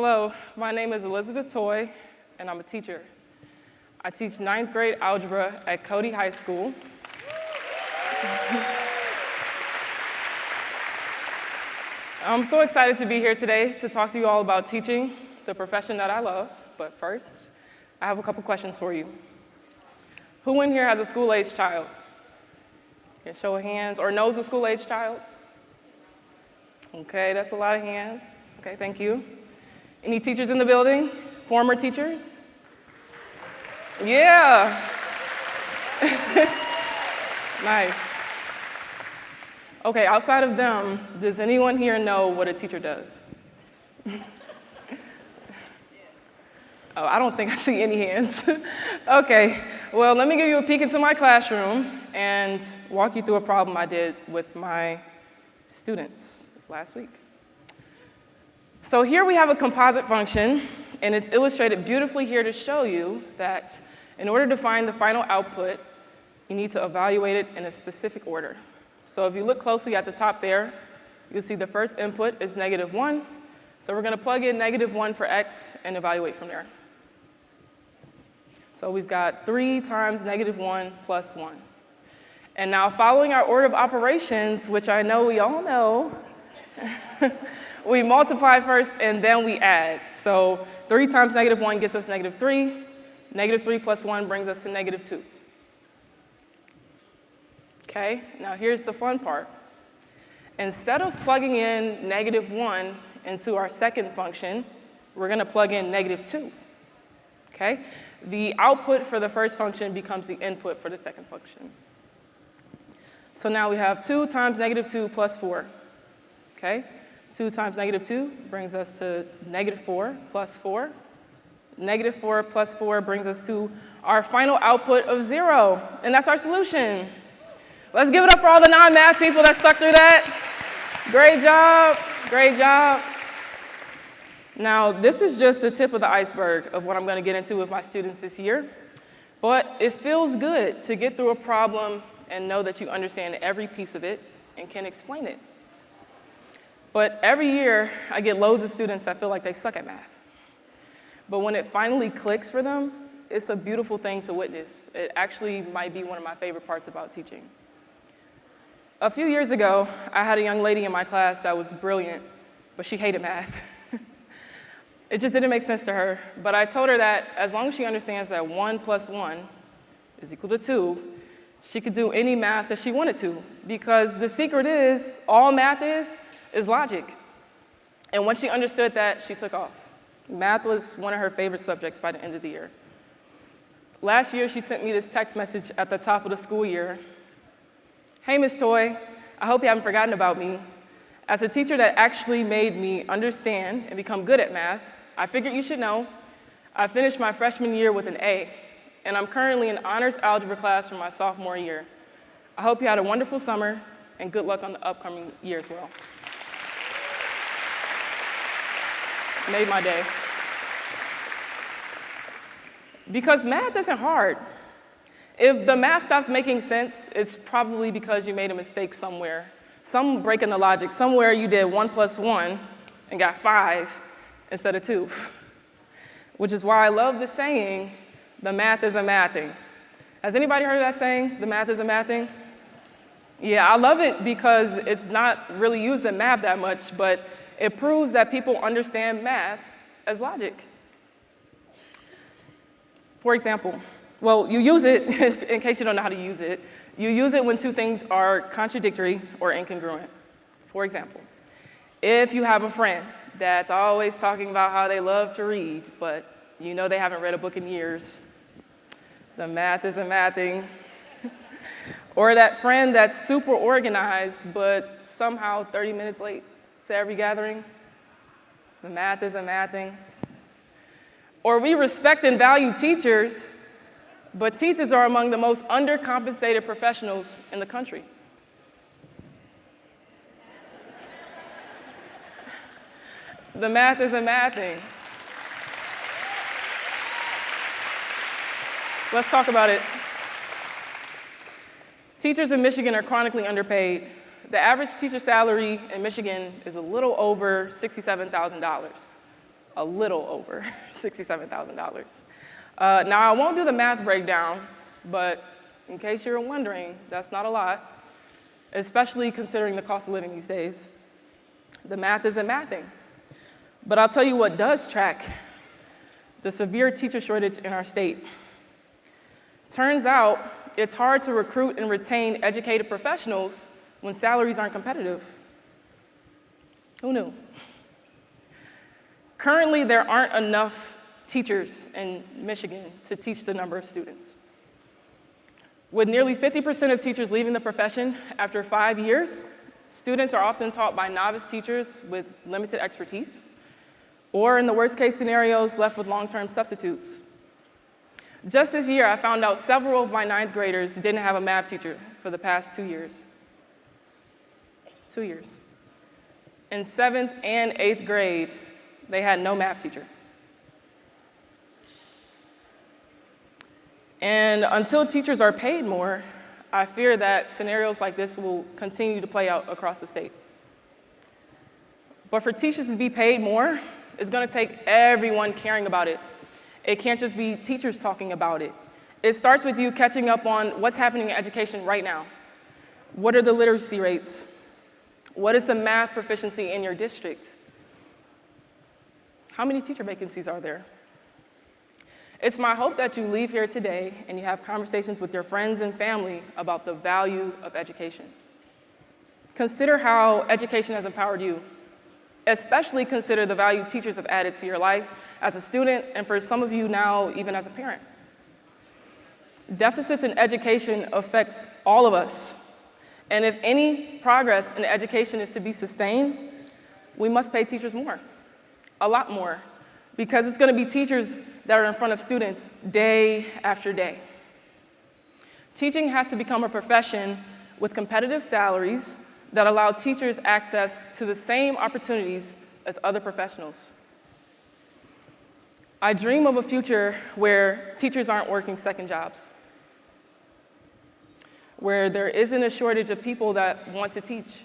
Hello, my name is Elizabeth Toye, and I'm a teacher. I teach 9th grade algebra at Cody High School. I'm so excited to be here today to talk to you all about teaching, the profession that I love. But first, I have a couple questions for you. Who in here has a school-aged child? Can show of hands, or knows a school-aged child? Okay, that's a lot of hands. Okay, thank you. Any teachers in the building? Former teachers? Yeah. Nice. Okay, outside of them, does anyone here know what a teacher does? Oh, I don't think I see any hands. Okay, well, let me give you a peek into my classroom and walk you through a problem I did with my students last week. So here we have a composite function, and it's illustrated beautifully here to show you that in order to find the final output, you need to evaluate it in a specific order. So if you look closely at the top there, you'll see the first input is -1. So we're going to plug in -1 for x and evaluate from there. So we've got 3 times -1 plus 1. And now following our order of operations, which I know we all know, we multiply first and then we add. So 3 times -1 gets us -3. -3 plus 1 brings us to -2. Okay, now here's the fun part. Instead of plugging in -1 into our second function, we're going to plug in -2. Okay, the output for the first function becomes the input for the second function. So now we have 2 times -2 plus 4. Okay, 2 times -2 brings us to -4 plus 4. -4 plus 4 brings us to our final output of 0, and that's our solution. Let's give it up for all the non-math people that stuck through that. Great job, great job. Now, this is just the tip of the iceberg of what I'm going to get into with my students this year, but it feels good to get through a problem and know that you understand every piece of it and can explain it. But every year, I get loads of students that feel like they suck at math. But when it finally clicks for them, it's a beautiful thing to witness. It actually might be one of my favorite parts about teaching. A few years ago, I had a young lady in my class that was brilliant, but she hated math. It just didn't make sense to her. But I told her that as long as she understands that 1 plus 1 is equal to 2, she could do any math that she wanted to. Because the secret is, all math is logic. And once she understood that, she took off. Math was one of her favorite subjects by the end of the year. Last year, she sent me this text message at the top of the school year. Hey, Ms. Toye, I hope you haven't forgotten about me. As a teacher that actually made me understand and become good at math, I figured you should know I finished my freshman year with an A, and I'm currently in honors algebra class for my sophomore year. I hope you had a wonderful summer, and good luck on the upcoming year as well. Made my day. Because math isn't hard. If the math stops making sense, it's probably because you made a mistake somewhere. Some break in the logic. Somewhere you did 1 plus 1 and got 5 instead of 2. Which is why I love the saying, the math is a mathing. Has anybody heard of that saying, the math is a mathing? Yeah, I love it because it's not really used in math that much, but it proves that people understand math as logic. For example, well, you use it, in case you don't know how to use it, you use it when two things are contradictory or incongruent. For example, if you have a friend that's always talking about how they love to read, but you know they haven't read a book in years, the math is a mathing. Or that friend that's super organized, but somehow 30 minutes late to every gathering, the math is a mathing. Or we respect and value teachers, but teachers are among the most undercompensated professionals in the country. The math is a mathing. Let's talk about it. Teachers in Michigan are chronically underpaid. The average teacher salary in Michigan is a little over $67,000. a little over $67,000. Now, I won't do the math breakdown, but in case you're wondering, that's not a lot, especially considering the cost of living these days. The math isn't mathing. But I'll tell you what does track: the severe teacher shortage in our state. Turns out it's hard to recruit and retain educated professionals when salaries aren't competitive. Who knew? Currently, there aren't enough teachers in Michigan to teach the number of students. With nearly 50% of teachers leaving the profession after 5 years, students are often taught by novice teachers with limited expertise, or in the worst case scenarios, left with long-term substitutes. Just this year, I found out several of my 9th graders didn't have a math teacher for the past 2 years. 2 years. In 7th and 8th grade, they had no math teacher. And until teachers are paid more, I fear that scenarios like this will continue to play out across the state. But for teachers to be paid more, it's going to take everyone caring about it. It can't just be teachers talking about it. It starts with you catching up on what's happening in education right now. What are the literacy rates? What is the math proficiency in your district? How many teacher vacancies are there? It's my hope that you leave here today and you have conversations with your friends and family about the value of education. Consider how education has empowered you. Especially consider the value teachers have added to your life as a student, and for some of you now, even as a parent. Deficits in education affects all of us. And if any progress in education is to be sustained, we must pay teachers more, a lot more, because it's going to be teachers that are in front of students day after day. Teaching has to become a profession with competitive salaries that allow teachers access to the same opportunities as other professionals. I dream of a future where teachers aren't working second jobs, where there isn't a shortage of people that want to teach,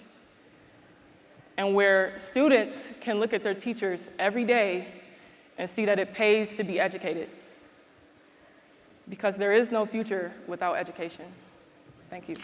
and where students can look at their teachers every day and see that it pays to be educated. Because there is no future without education. Thank you.